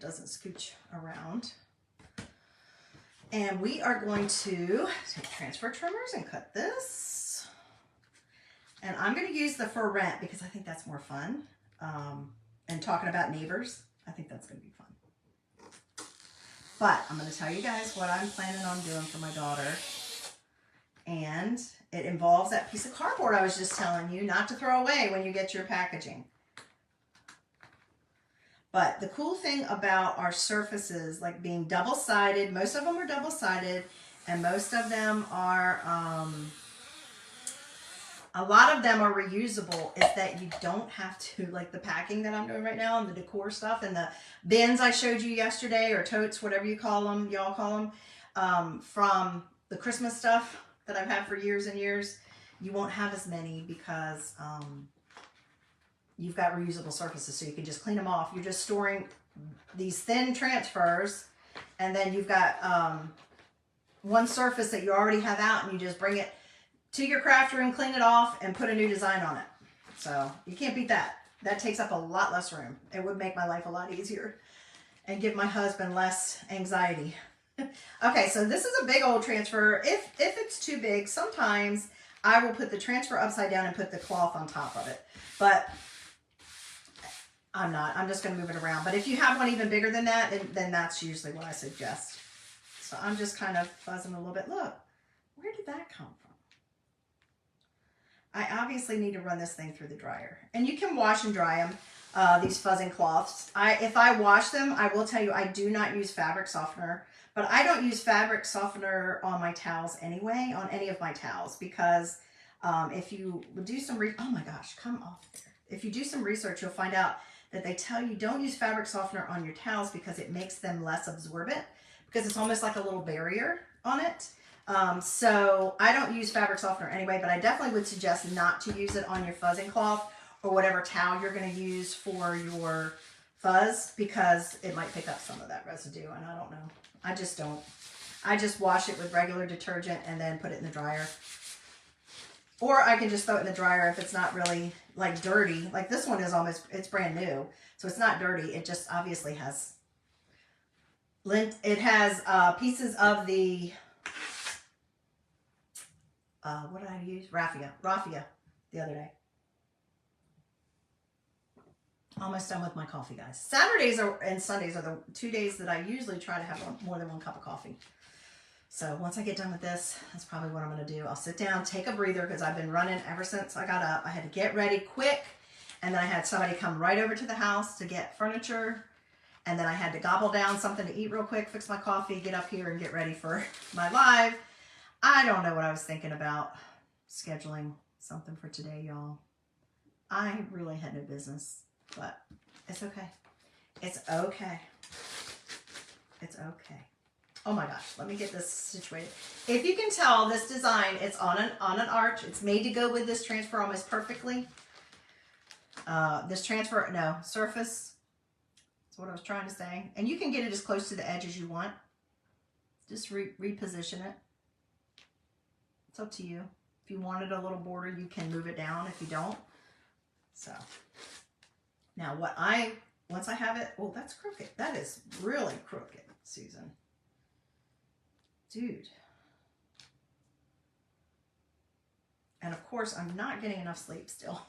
doesn't scooch around. And we are going to take transfer trimmers and cut this. And I'm going to use the for rent because I think that's more fun. And talking about neighbors, I think that's going to be fun. But I'm going to tell you guys what I'm planning on doing for my daughter. And it involves that piece of cardboard I was just telling you not to throw away when you get your packaging. But the cool thing about our surfaces, like being double-sided, most of them are double-sided, and most of them are, a lot of them are reusable, is that you don't have to, like the packing that I'm doing right now and the decor stuff and the bins I showed you yesterday, or totes, whatever you call them, y'all call them, from the Christmas stuff that I've had for years and years, you won't have as many because, you've got reusable surfaces, so you can just clean them off. You're just storing these thin transfers, and then you've got one surface that you already have out, and you just bring it to your craft room, clean it off, and put a new design on it. So you can't beat that. That takes up a lot less room. It would make my life a lot easier and give my husband less anxiety. Okay, so this is a big old transfer. If it's too big, sometimes I will put the transfer upside down and put the cloth on top of it. But I'm not. I'm just going to move it around. But if you have one even bigger than that, then that's usually what I suggest. So I'm just kind of fuzzing a little bit. Look, where did that come from? I obviously need to run this thing through the dryer. And you can wash and dry them, these fuzzing cloths. If I wash them, I will tell you I do not use fabric softener. But I don't use fabric softener on my towels anyway, on any of my towels. Because if you do some, oh my gosh, come off there. If you do some research, you'll find out that they tell you don't use fabric softener on your towels because it makes them less absorbent, because it's almost like a little barrier on it. So I don't use fabric softener anyway, but I definitely would suggest not to use it on your fuzzing cloth or whatever towel you're going to use for your fuzz, because it might pick up some of that residue, and I don't know. I just don't. I just wash it with regular detergent and then put it in the dryer. Or I can just throw it in the dryer if it's not really like dirty. Like this one is almost, it's brand new. So it's not dirty. It just obviously has lint. It has pieces of the, what did I use? Raffia the other day. Almost done with my coffee, guys. Saturdays and Sundays are the 2 days that I usually try to have more than one cup of coffee. So once I get done with this, that's probably what I'm going to do. I'll sit down, take a breather, because I've been running ever since I got up. I had to get ready quick, and then I had somebody come right over to the house to get furniture, and then I had to gobble down something to eat real quick, fix my coffee, get up here and get ready for my live. I don't know what I was thinking about scheduling something for today, y'all. I really had no business, but it's okay. It's okay. It's okay. Oh my gosh, let me get this situated. If you can tell, this design, it's on an arch. It's made to go with this transfer almost perfectly. This transfer, no, surface, that's what I was trying to say. And you can get it as close to the edge as you want. Just reposition it. It's up to you. If you wanted a little border, you can move it down if you don't. So, now once I have it, oh, that's crooked. That is really crooked, Susan. Dude. And of course, I'm not getting enough sleep still.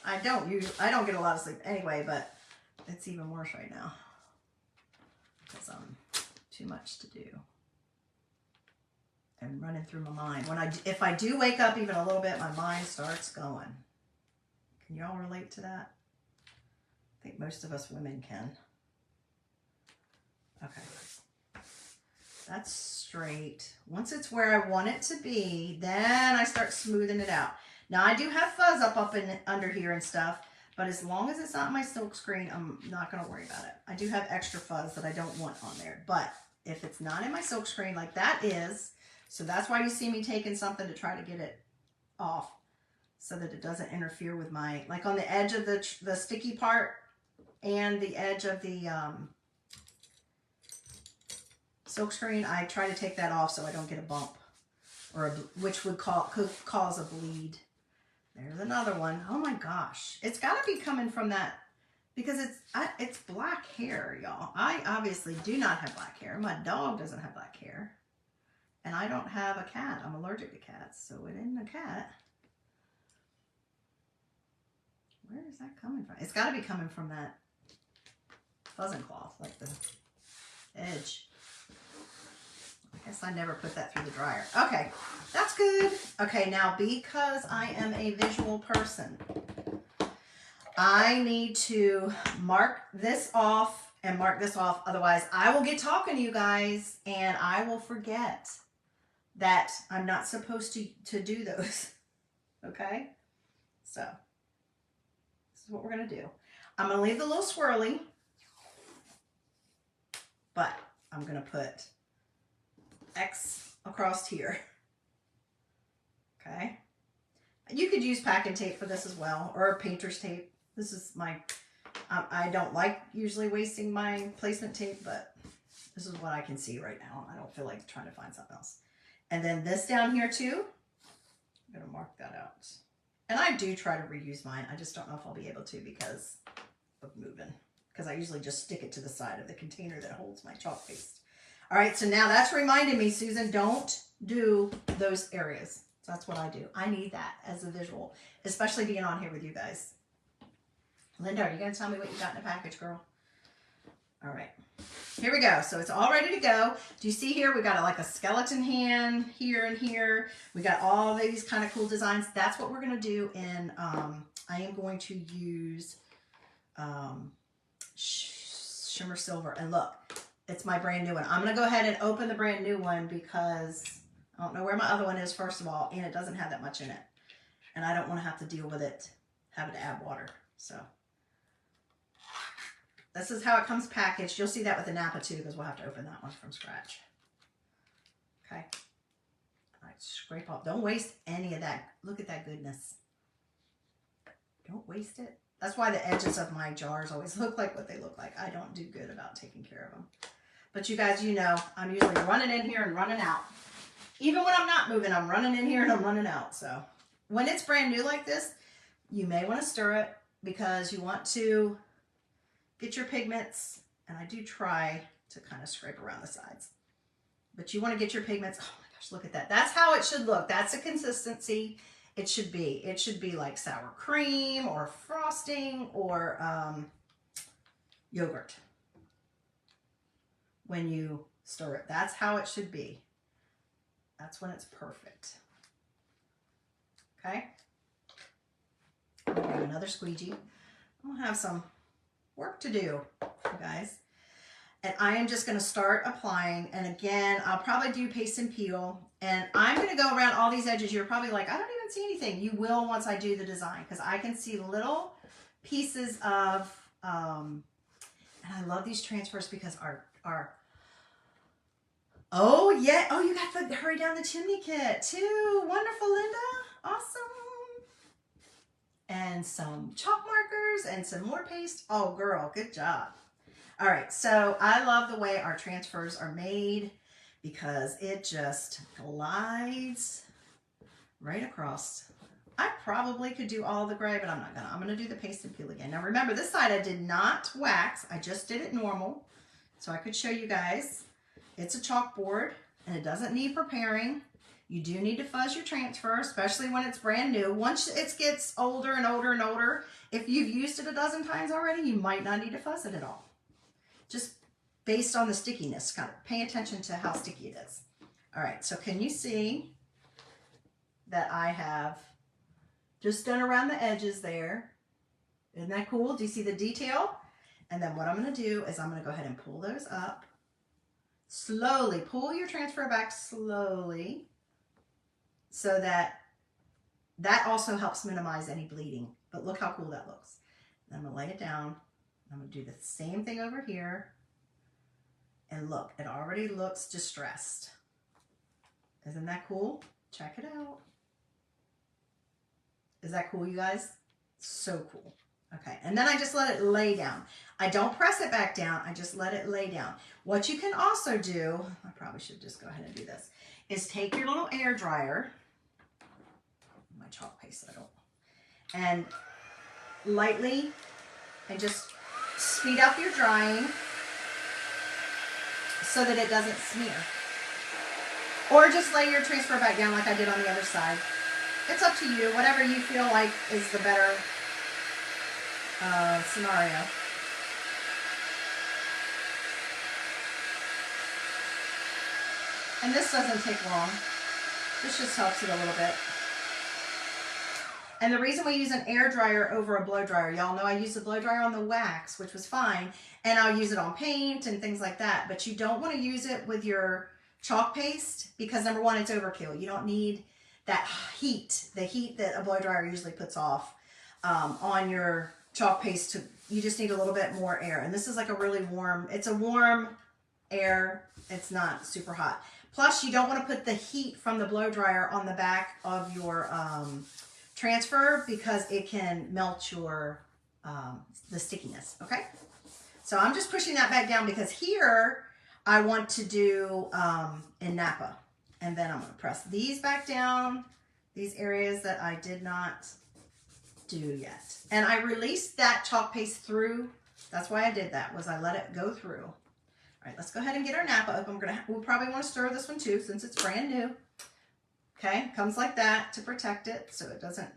I don't get a lot of sleep anyway, but it's even worse right now because too much to do and running through my mind. If I do wake up even a little bit, my mind starts going. Can y'all relate to that? I think most of us women can. Okay. That's straight. Once it's where I want it to be, then I start smoothing it out. Now I do have fuzz up and under here and stuff, but as long as it's not my silk screen, I'm not going to worry about it. I do have extra fuzz that I don't want on there, but if it's not in my silk screen like that is, so that's why you see me taking something to try to get it off so that it doesn't interfere with my, like on the edge of the sticky part and the edge of the silk screen, I try to take that off so I don't get a bump, or which could cause a bleed. There's another one. Oh my gosh. It's got to be coming from that because it's black hair, y'all. I obviously do not have black hair. My dog doesn't have black hair. And I don't have a cat. I'm allergic to cats, so it isn't a cat. Where is that coming from? It's got to be coming from that fuzzing cloth, like the edge. I guess I never put that through the dryer. Okay, that's good. Okay, now because I am a visual person, I need to mark this off and mark this off. Otherwise, I will get talking to you guys and I will forget that I'm not supposed to do those. Okay? So, this is what we're going to do. I'm going to leave the little swirly, but I'm going to put X across here. Okay? You could use packing tape for this as well, or painter's tape. This is my, I don't like usually wasting my placement tape, but this is what I can see right now. I don't feel like trying to find something else. And then this down here too, I'm going to mark that out. And I do try to reuse mine. I just don't know if I'll be able to because of moving. Because I usually just stick it to the side of the container that holds my chalk paste. All right, so now that's reminding me, Susan, don't do those areas. So that's what I do. I need that as a visual, especially being on here with you guys. Linda, are you going to tell me what you got in the package, girl? All right. Here we go. So it's all ready to go. Do you see here? We got like a skeleton hand here and here. We got all these kind of cool designs. That's what we're going to do. And I am going to use shimmer silver. And look, it's my brand new one. I'm going to go ahead and open the brand new one because I don't know where my other one is, first of all, and it doesn't have that much in it. And I don't want to have to deal with it, having to add water. So this is how it comes packaged. You'll see that with the Napa too, because we'll have to open that one from scratch. Okay. All right, scrape off. Don't waste any of that. Look at that goodness. Don't waste it. That's why the edges of my jars always look like what they look like. I don't do good about taking care of them. But you guys, you know, I'm usually running in here and running out. Even when I'm not moving, I'm running in here and I'm running out. So when it's brand new like this, you may want to stir it because you want to get your pigments, and I do try to kind of scrape around the sides. But you want to get your pigments. Oh my gosh, look at that. That's how it should look. That's the consistency it should be. It should be like sour cream or frosting or yogurt when you stir it. That's how it should be. That's when it's perfect. Okay. I'm going to do another squeegee. I'm going to have some work to do, you guys. And I am just going to start applying. And again, I'll probably do paste and peel. And I'm going to go around all these edges. You're probably like, I don't even see anything. You will once I do the design, because I can see little pieces of, and I love these transfers because our oh yeah, oh, you got the Hurry Down the Chimney kit too. Wonderful, Linda. Awesome. And some chalk markers and some more paste. Oh, girl, good job. All right, so I love the way our transfers are made because it just glides right across. I probably could do all the gray, but I'm not gonna. I'm gonna do the paste and peel again. Now remember, this side I did not wax. I just did it normal. So I could show you guys. It's a chalkboard and it doesn't need preparing. You do need to fuzz your transfer, especially when it's brand new. Once it gets older and older and older, if you've used it a dozen times already, you might not need to fuzz it at all. Just based on the stickiness, kind of pay attention to how sticky it is. All right, so can you see that I have just done around the edges there? Isn't that cool? Do you see the detail? And then what I'm gonna do is I'm gonna go ahead and pull those up. Slowly, pull your transfer back slowly so that also helps minimize any bleeding. But look how cool that looks. And I'm gonna lay it down. I'm gonna do the same thing over here. And look, it already looks distressed. Isn't that cool? Check it out. Is that cool, you guys? So cool. Okay, and then I just let it lay down. I don't press it back down, I just let it lay down. What you can also do, I probably should just go ahead and do this, is take your little air dryer, my chalk paste, and lightly, and just speed up your drying so that it doesn't smear. Or just lay your transfer back down like I did on the other side. It's up to you, whatever you feel like is the better scenario. And this doesn't take long. This just helps it a little bit. And the reason we use an air dryer over a blow dryer, y'all know I use the blow dryer on the wax, which was fine, and I'll use it on paint and things like that, but you don't want to use it with your chalk paste because number one, it's overkill. You don't need that heat, the heat that a blow dryer usually puts off on your chalk paste. You just need a little bit more air. And this is like a really warm, it's a warm air. It's not super hot. Plus you don't want to put the heat from the blow dryer on the back of your transfer because it can melt your the stickiness. Okay, so I'm just pushing that back down because here I want to do in Napa, and then I'm going to press these back down, these areas that I did not do yet, and I released that chalk paste through. That's why I did that, was I let it go through. All right, let's go ahead and get our Napa up. We'll probably want to stir this one too since it's brand new. Okay, comes like that to protect it so it doesn't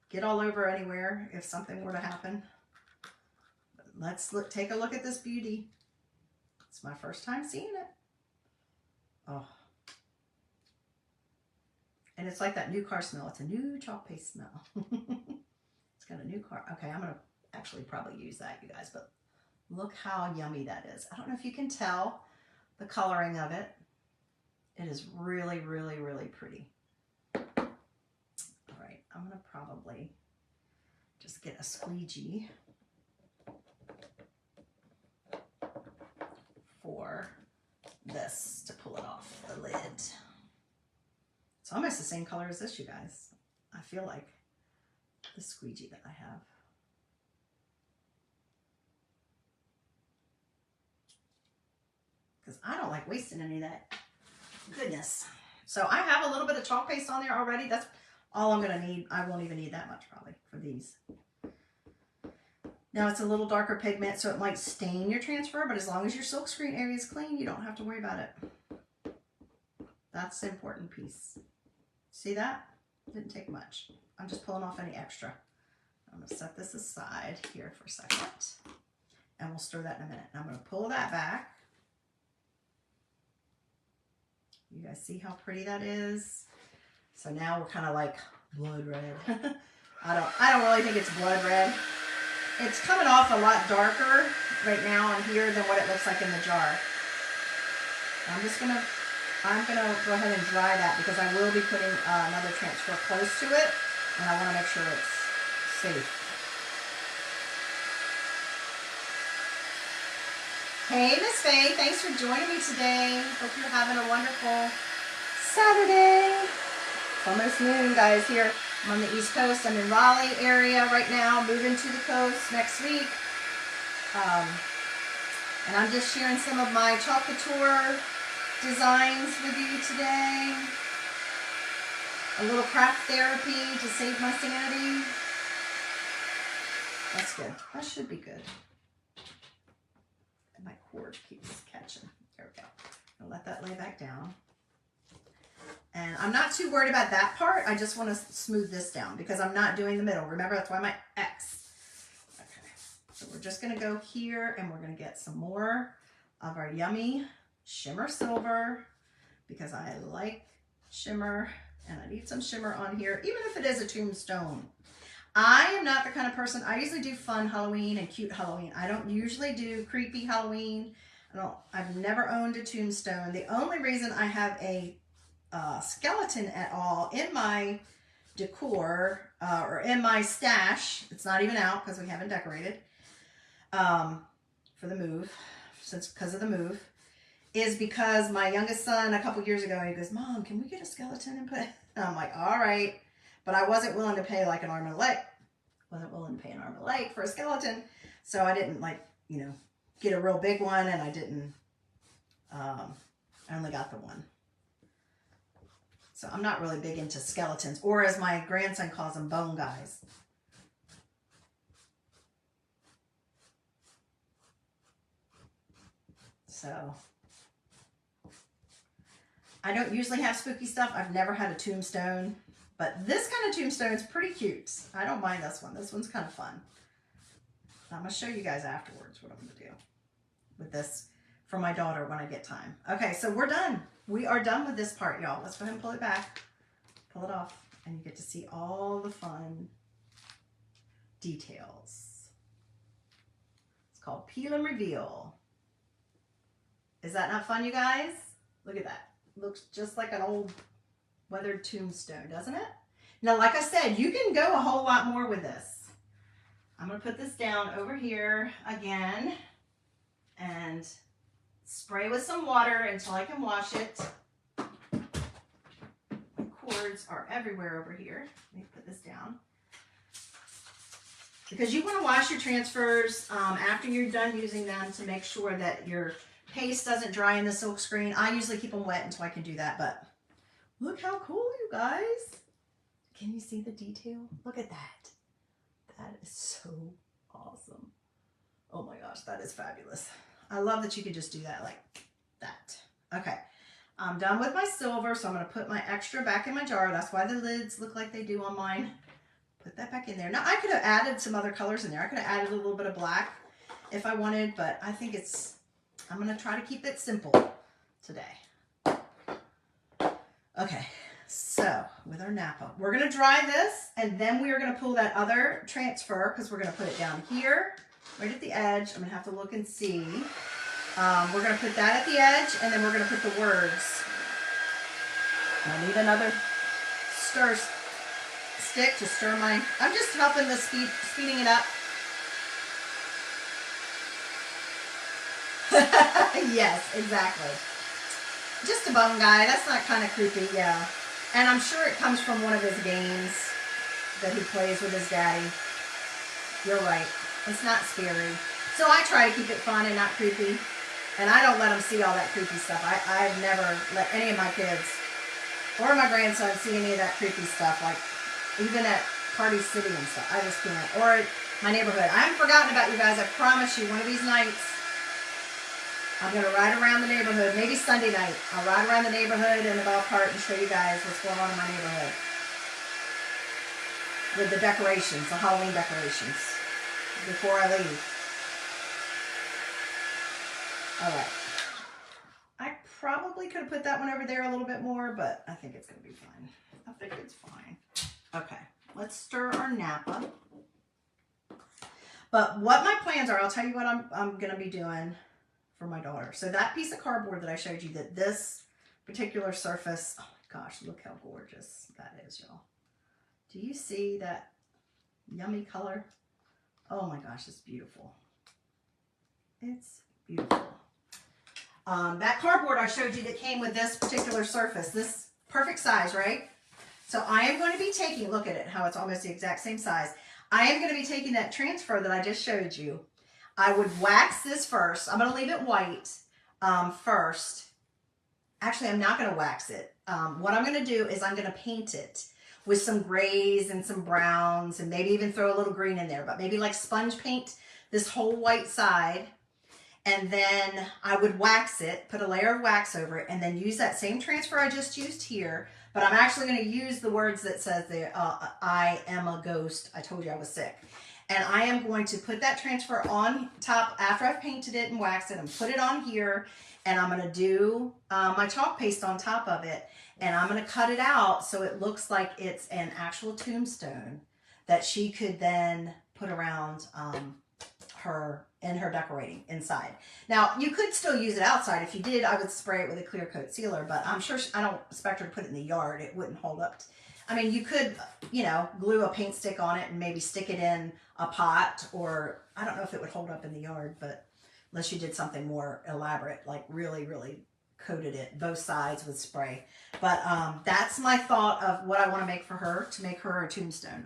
get all over anywhere if something were to happen. But let's take a look at this beauty. It's my first time seeing it. Oh. And it's like that new car smell. It's a new chalk paste smell. It's got a new car. Okay, I'm going to actually probably use that, you guys, but look how yummy that is. I don't know if you can tell the coloring of it. It is really, really, really pretty. All right, I'm going to probably just get a squeegee for this to pull it off the lid. It's almost the same color as this, you guys. I feel like the squeegee that I have. Because I don't like wasting any of that goodness. So I have a little bit of chalk paste on there already. That's all I'm going to need. I won't even need that much probably for these. Now it's a little darker pigment, so it might stain your transfer, but as long as your silk screen area is clean, you don't have to worry about it. That's the important piece. See that? Didn't take much. I'm just pulling off any extra. I'm going to set this aside here for a second, and we'll stir that in a minute. And I'm going to pull that back. You guys see how pretty that is? So now we're kind of like blood red. I don't really think it's blood red. It's coming off a lot darker right now on here than what it looks like in the jar. I'm gonna go ahead and dry that because I will be putting another transfer close to it, and I want to make sure it's safe. Hey, Miss Faye, thanks for joining me today. Hope you're having a wonderful Saturday. It's almost noon, guys, here. I'm on the East Coast. I'm in Raleigh area right now, moving to the coast next week. And I'm just sharing some of my Chalk Couture designs with you today. A little craft therapy to save my sanity. That's good. That should be good. My cord keeps catching. There we go. I'll let that lay back down. And I'm not too worried about that part. I just want to smooth this down because I'm not doing the middle. Remember, that's why my X. Okay. So we're just going to go here and we're going to get some more of our yummy shimmer silver because I like shimmer and I need some shimmer on here, even if it is a tombstone. I am not the kind of person, I usually do fun Halloween and cute Halloween. I don't usually do creepy Halloween. I've never owned a tombstone. The only reason I have a skeleton at all in my decor or in my stash, it's not even out because we haven't decorated for the move, because of the move, is because my youngest son a couple years ago, he goes, Mom, can we get a skeleton and put it? And I'm like, all right. But I wasn't willing to pay like an arm and a leg. Wasn't willing to pay an arm and a leg for a skeleton. So I didn't get a real big one, and I didn't, I only got the one. So I'm not really big into skeletons, or as my grandson calls them, bone guys. So I don't usually have spooky stuff. I've never had a tombstone, but this kind of tombstone is pretty cute. I don't mind this one. This one's kind of fun. I'm going to show you guys afterwards what I'm going to do with this for my daughter when I get time. Okay, so we're done. We are done with this part, y'all. Let's go ahead and pull it back. Pull it off, and you get to see all the fun details. It's called Peel and Reveal. Is that not fun, you guys? Look at that. Looks just like an old weathered tombstone, doesn't it? Now, like I said, you can go a whole lot more with this. I'm going to put this down over here again and spray with some water until I can wash it. My cords are everywhere over here. Let me put this down. Because you want to wash your transfers after you're done using them to make sure that your paste doesn't dry in the silk screen. I usually keep them wet until I can do that, but look how cool, you guys. Can you see the detail? Look at that. That is so awesome. Oh my gosh, that is fabulous. I love that you can just do that like that. Okay, I'm done with my silver, so I'm going to put my extra back in my jar. That's why the lids look like they do on mine. Put that back in there. Now, I could have added some other colors in there. I could have added a little bit of black if I wanted, but I think I'm going to try to keep it simple today. Okay. So with our Napa, we're going to dry this, and then we are going to pull that other transfer because we're going to put it down here, right at the edge. I'm going to have to look and see. We're going to put that at the edge, and then we're going to put the words. I need another stir stick to stir my, I'm just helping the speeding it up. Yes, exactly. Just a bone guy. That's not kind of creepy, yeah. And I'm sure it comes from one of his games that he plays with his daddy. You're right. It's not scary. So I try to keep it fun and not creepy. And I don't let them see all that creepy stuff. I've never let any of my kids or my grandson see any of that creepy stuff. Like even at Party City and stuff. I just can't. Or at my neighborhood. I haven't forgotten about you guys. I promise you, one of these nights, I'm going to ride around the neighborhood, maybe Sunday night. I'll ride around the neighborhood in the golf cart and show you guys what's going on in my neighborhood. With the decorations, the Halloween decorations, before I leave. Alright. I probably could have put that one over there a little bit more, but I think it's going to be fine. I think it's fine. Okay, let's stir our Napa. But what my plans are, I'll tell you what I'm going to be doing for my daughter. So that piece of cardboard that I showed you, that this particular surface, oh my gosh, look how gorgeous that is, y'all. Do you see that yummy color? Oh my gosh, it's beautiful. It's beautiful. That cardboard I showed you that came with this particular surface, this perfect size, right? So I am going to be taking, look at it, how it's almost the exact same size. I am going to be taking that transfer that I just showed you. I would wax this first. I'm going to leave it white first. Actually, I'm not going to wax it. What I'm going to do is I'm going to paint it with some grays and some browns and maybe even throw a little green in there, but maybe like sponge paint this whole white side. And then I would wax it, put a layer of wax over it, and then use that same transfer I just used here. But I'm actually going to use the words that says there, I am a ghost. I told you I was sick. And I am going to put that transfer on top after I've painted it and waxed it and put it on here. And I'm going to do my chalk paste on top of it. And I'm going to cut it out so it looks like it's an actual tombstone that she could then put around her decorating inside. Now, you could still use it outside. If you did, I would spray it with a clear coat sealer, but I'm sure I don't expect her to put it in the yard. It wouldn't hold up. I mean, you could, you know, glue a paint stick on it and maybe stick it in a pot, or I don't know if it would hold up in the yard, but unless you did something more elaborate, like really, really coated it both sides with spray. But that's my thought of what I want to make for her, to make her a tombstone.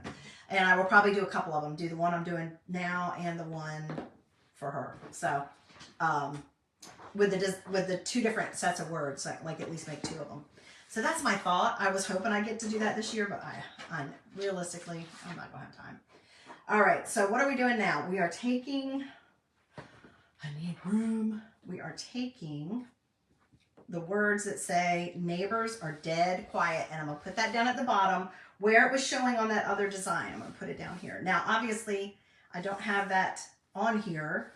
And I will probably do a couple of them, do the one I'm doing now and the one for her. So with the two different sets of words, like at least make two of them. So that's my thought. I was hoping I'd get to do that this year, but I realistically, I'm not going to have time. All right, so what are we doing now? We are taking, I need room. we are taking the words that say neighbors are dead quiet, and I'm gonna put that down at the bottom where it was showing on that other design. I'm gonna put it down here. Now, obviously, I don't have that on here,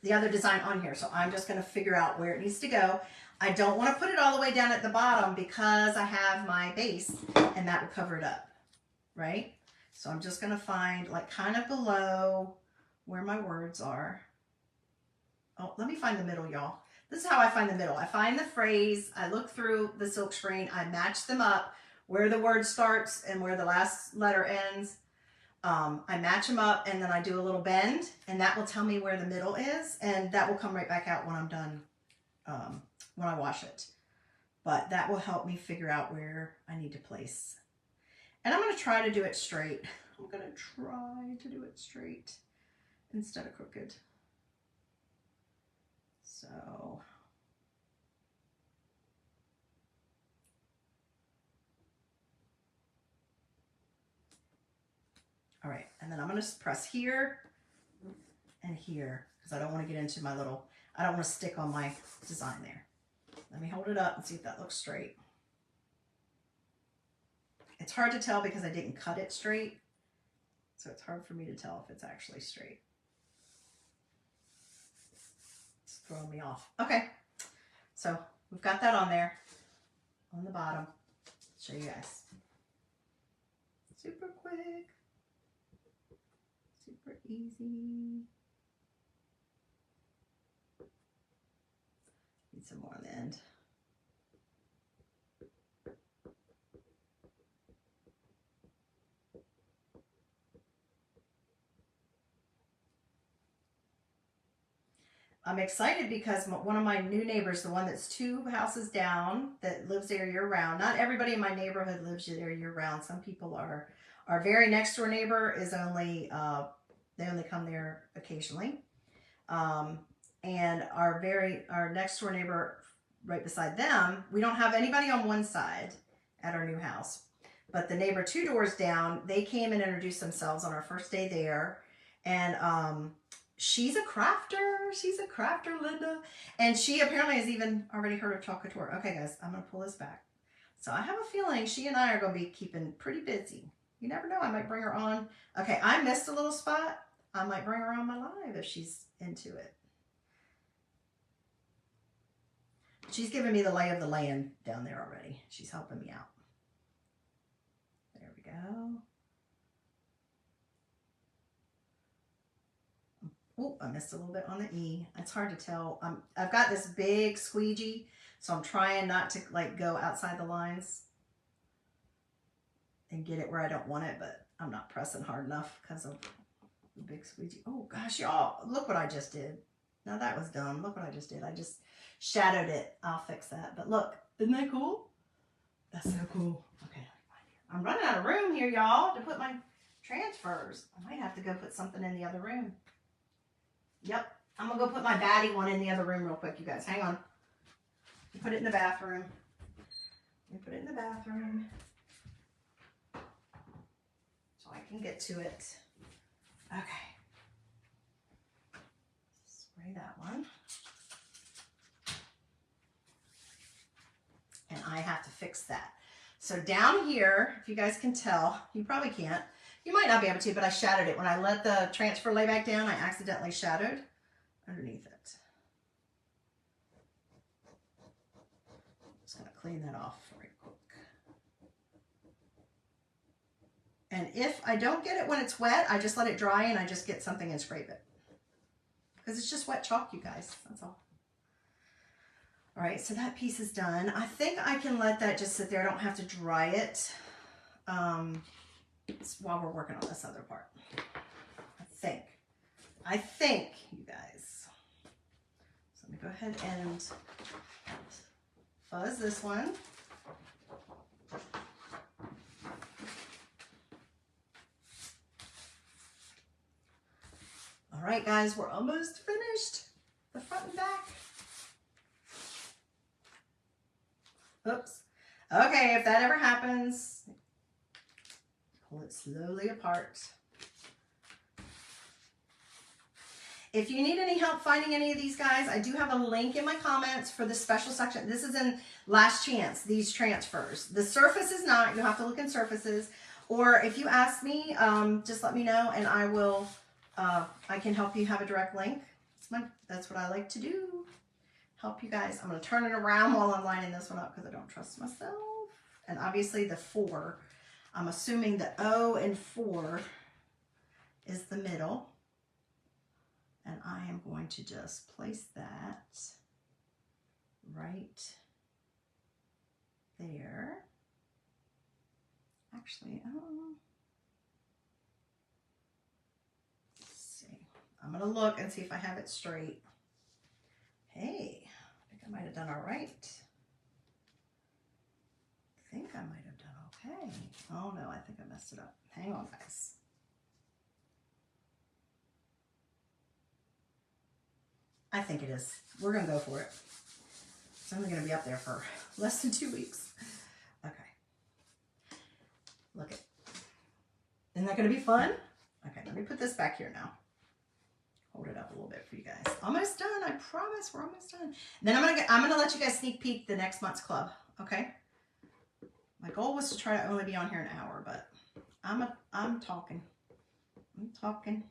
the other design on here, so I'm just gonna figure out where it needs to go. I don't wanna put it all the way down at the bottom because I have my base and that will cover it up, right? So I'm just gonna find like kind of below where my words are. Oh, let me find the middle, y'all. This is how I find the middle. I find the phrase, I look through the silk screen, I match them up where the word starts and where the last letter ends. I match them up and then I do a little bend, and that will tell me where the middle is, and that will come right back out when I'm done, when I wash it. But that will help me figure out where I need to place. And I'm going to try to do it straight. I'm going to try to do it straight instead of crooked. So, all right, and then I'm going to press here and here because I don't want to get into my little, I don't want to stick on my design there. Let me hold it up and see if that looks straight. It's hard to tell because I didn't cut it straight, so it's hard for me to tell if it's actually straight. It's throwing me off. Okay, so we've got that on there, on the bottom. Show you guys. Super quick, super easy. Need some more on the end. I'm excited because one of my new neighbors, the one that's 2 houses down, that lives there year round. Not everybody in my neighborhood lives there year round. Some people are. Our very next door neighbor is only, they only come there occasionally. And our next door neighbor right beside them, we don't have anybody on one side at our new house. But the neighbor 2 doors down, they came and introduced themselves on our first day there. And she's a crafter. She's a crafter, Linda. And she apparently has even already heard of Chalk Couture. Okay, guys, I'm going to pull this back. So I have a feeling she and I are going to be keeping pretty busy. You never know. I might bring her on. Okay, I missed a little spot. I might bring her on my live if she's into it. She's giving me the lay of the land down there already. She's helping me out. There we go. Oh, I missed a little bit on the E. It's hard to tell. I've got this big squeegee, so I'm trying not to like go outside the lines and get it where I don't want it, but I'm not pressing hard enough because of the big squeegee. Oh gosh, y'all, look what I just did. Now that was dumb. Look what I just did. I just shadowed it. I'll fix that. But look, isn't that cool? That's so cool. Okay, I'm running out of room here, y'all, to put my transfers. I might have to go put something in the other room. Yep, I'm gonna go put my baddie one in the other room real quick, you guys. Hang on. Put it in the bathroom. Put it in the bathroom so I can get to it. Okay. Spray that one. And I have to fix that. So down here, if you guys can tell, you probably can't. You might not be able to, but I shadowed it. When I let the transfer lay back down, I accidentally shadowed underneath it. Just gonna clean that off right quick. And if I don't get it when it's wet, I just let it dry and I just get something and scrape it. Because it's just wet chalk, you guys, that's all. All right, so that piece is done. I think I can let that just sit there. I don't have to dry it. While we're working on this other part. I think, you guys. So let me go ahead and fuzz this one. All right, guys, we're almost finished. The front and back. Oops. Okay, if that ever happens, pull it slowly apart. If you need any help finding any of these guys, I do have a link in my comments for the special section. This is in last chance, these transfers. The surface is not, you'll have to look in surfaces. Or if you ask me, just let me know and I will, I can help you have a direct link. That's what I like to do. Help you guys. I'm going to turn it around while I'm lining this one up because I don't trust myself. And obviously the 4, I'm assuming the O and 4 is the middle. And I am going to just place that right there. Actually, I don't know. Let's see. I'm going to look and see if I have it straight. Hey, I think I might have done all right. I think I might have done okay. Oh no, I think I messed it up. Hang on, guys. I think it is. We're going to go for it. It's only going to be up there for less than 2 weeks. Okay. Look it. Isn't that going to be fun? Okay, let me put this back here now. Hold it up a little bit for you guys. Almost done. I promise we're almost done. Then I'm gonna let you guys sneak peek the next month's club. Okay. My goal was to try to only be on here an hour, but I'm talking. I'm talking.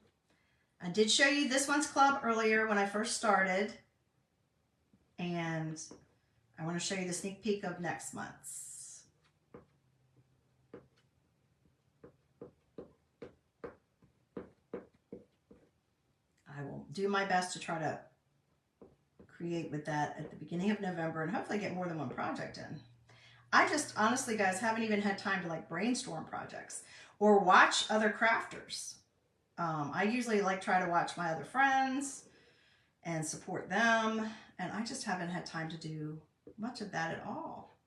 I did show you this month's club earlier when I first started, and I want to show you the sneak peek of next month's. I will do my best to try to create with that at the beginning of November and hopefully get more than one project in. I just honestly, guys, haven't even had time to like brainstorm projects or watch other crafters. I usually like try to watch my other friends and support them, and I just haven't had time to do much of that at all.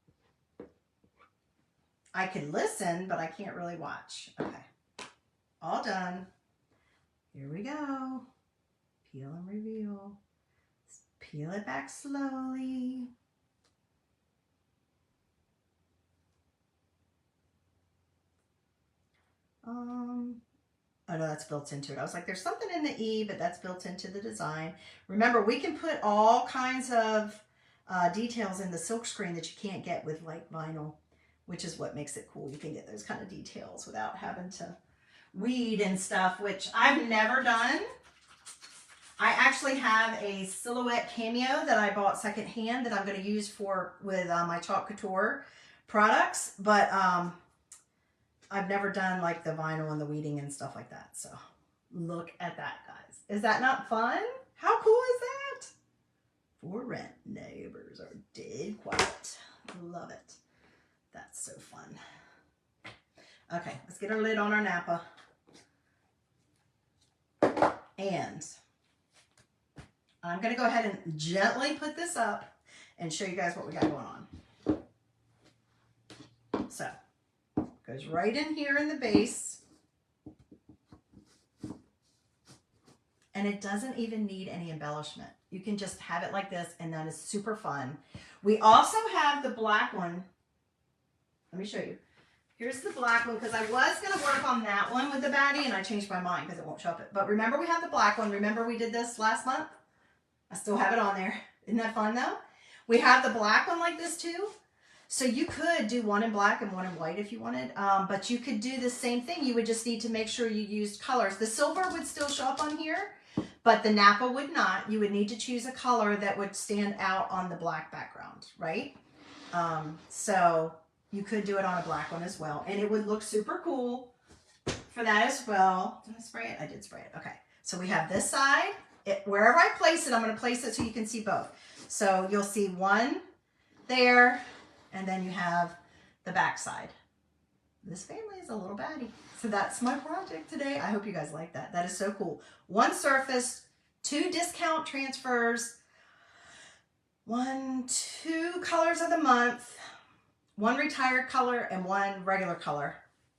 I can listen, but I can't really watch. Okay, all done. Here we go. Peel and reveal. Peel it back slowly. Oh no, that's built into it. I was like, there's something in the E, but that's built into the design. Remember, we can put all kinds of details in the silk screen that you can't get with like vinyl, which is what makes it cool. You can get those kind of details without having to weed and stuff, which I've never done. I actually have a silhouette cameo that I bought secondhand that I'm going to use with my Chalk Couture products, but I've never done like the vinyl and the weeding and stuff like that. So look at that, guys. Is that not fun? How cool is that? For rent, neighbors are dead quiet. Love it. That's so fun. Okay, let's get our lid on our Napa. And I'm going to go ahead and gently put this up and show you guys what we got going on. So, goes right in here in the base. And it doesn't even need any embellishment. You can just have it like this, and that is super fun. We also have the black one. Let me show you. Here's the black one, because I was going to work on that one with the baddie, and I changed my mind because it won't show up. But remember, we have the black one. Remember we did this last month? I still have it on there. Isn't that fun, though? We have the black one like this, too. So you could do one in black and one in white if you wanted. But you could do the same thing. You would just need to make sure you used colors. The silver would still show up on here, but the Napa would not. You would need to choose a color that would stand out on the black background, right? So you could do it on a black one as well. And it would look super cool for that as well. Did I spray it? I did spray it. Okay. So we have this side. Wherever I place it, I'm going to place it so you can see both. So you'll see one there, and then you have the back side. This family is a little baddie. So that's my project today. I hope you guys like that. That is so cool. One surface, 2 discount transfers, 2 colors of the month, 1 retired color, and 1 regular color.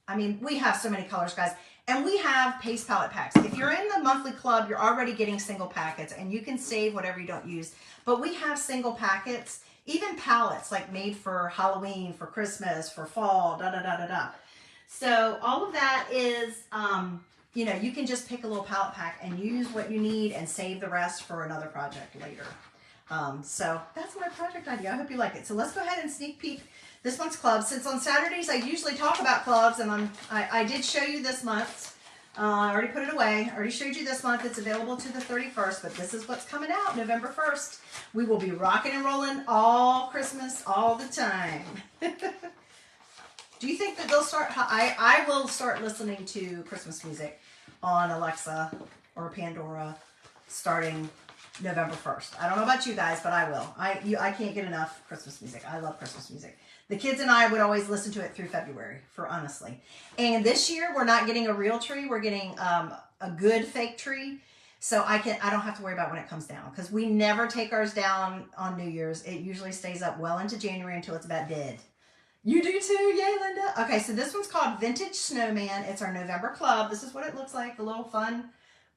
I mean, we have so many colors, guys. And we have paste palette packs. If you're in the monthly club, you're already getting single packets, and you can save whatever you don't use. But we have single packets, even palettes like made for Halloween, for Christmas, for fall, da da da da da. So all of that is you know, you can just pick a little palette pack and use what you need and save the rest for another project later. So that's my project idea. I hope you like it. So let's go ahead and sneak peek this month's club. Since on Saturdays I usually talk about clubs, and I did show you this month. I already put it away. I already showed you this month. It's available to the 31st, but this is what's coming out November 1st. We will be rocking and rolling all Christmas, all the time. Do you think that they'll start? I will start listening to Christmas music on Alexa or Pandora starting November 1st. I don't know about you guys, but I will. I can't get enough Christmas music. I love Christmas music. The kids and I would always listen to it through February, for honestly. And this year we're not getting a real tree. We're getting a good fake tree. So I don't have to worry about when it comes down, because we never take ours down on New Year's. It usually stays up well into January until it's about dead. You do too, yay, Linda. Okay, so this one's called Vintage Snowman. It's our November club. This is what it looks like, a little fun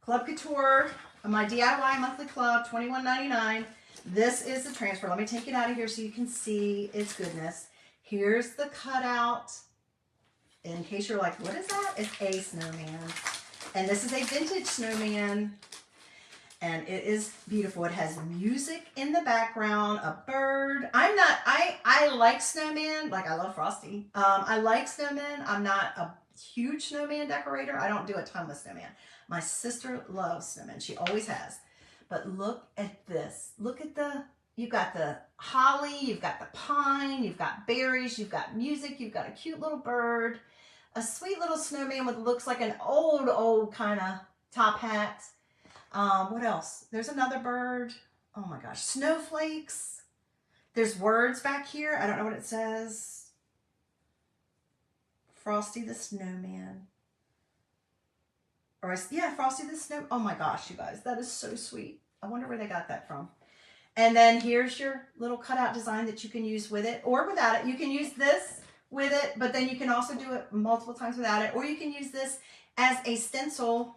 Chalk Couture, my DIY monthly club, $21.99. This is the transfer. Let me take it out of here so you can see its goodness. Here's the cutout. In case you're like, what is that? It's a snowman. And this is a vintage snowman. And it is beautiful. It has music in the background, a bird. I like snowman. Like, I love Frosty. I like snowmen. I'm not a huge snowman decorator. I don't do a ton with snowman. My sister loves snowmen. She always has. But look at this. Look at you've got the holly, you've got the pine, you've got berries, you've got music, you've got a cute little bird, a sweet little snowman with looks like an old kind of top hat. What else? There's another bird. Oh my gosh. Snowflakes. There's words back here. I don't know what it says. Frosty the Snowman. Yeah, Frosty the Snow. Oh my gosh, you guys. That is so sweet. I wonder where they got that from. And then here's your little cutout design that you can use with it or without it. You can use this with it, but then you can also do it multiple times without it. Or you can use this as a stencil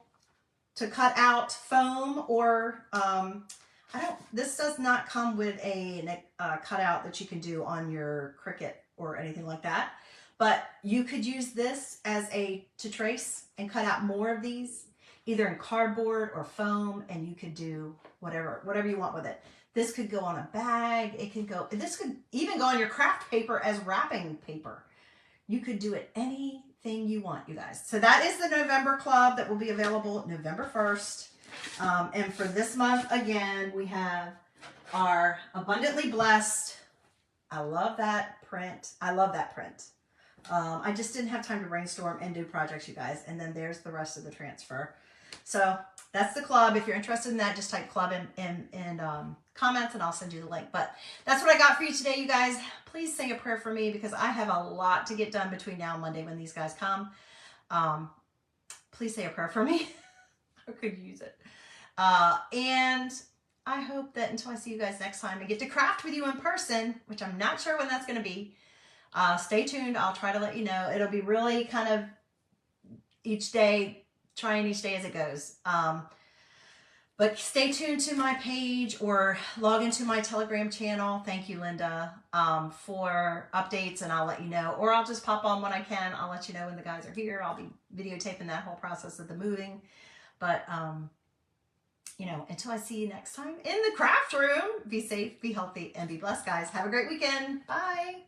to cut out foam, or this does not come with a cutout that you can do on your Cricut or anything like that. But you could use this as to trace and cut out more of these, either in cardboard or foam, and you could do whatever you want with it. This could go on a bag. This could even go on your craft paper as wrapping paper. You could do it anything you want, you guys. So that is the November club that will be available November 1st. And for this month, again, we have our Abundantly Blessed. I love that print. I love that print. I just didn't have time to brainstorm and do projects, you guys. And then there's the rest of the transfer. So that's the club. If you're interested in that, just type club in comments and I'll send you the link. But that's what I got for you today, you guys. Please say a prayer for me because I have a lot to get done between now and Monday when these guys come. Please say a prayer for me. I could use it. And I hope that until I see you guys next time, I get to craft with you in person, which I'm not sure when that's going to be. Stay tuned. I'll try to let you know. It'll be really kind of each day, trying each day as it goes. But stay tuned to my page or log into my Telegram channel. Thank you, Linda, for updates, and I'll let you know. Or I'll just pop on when I can. I'll let you know when the guys are here. I'll be videotaping that whole process of the moving. But, you know, until I see you next time in the craft room, be safe, be healthy, and be blessed, guys. Have a great weekend. Bye.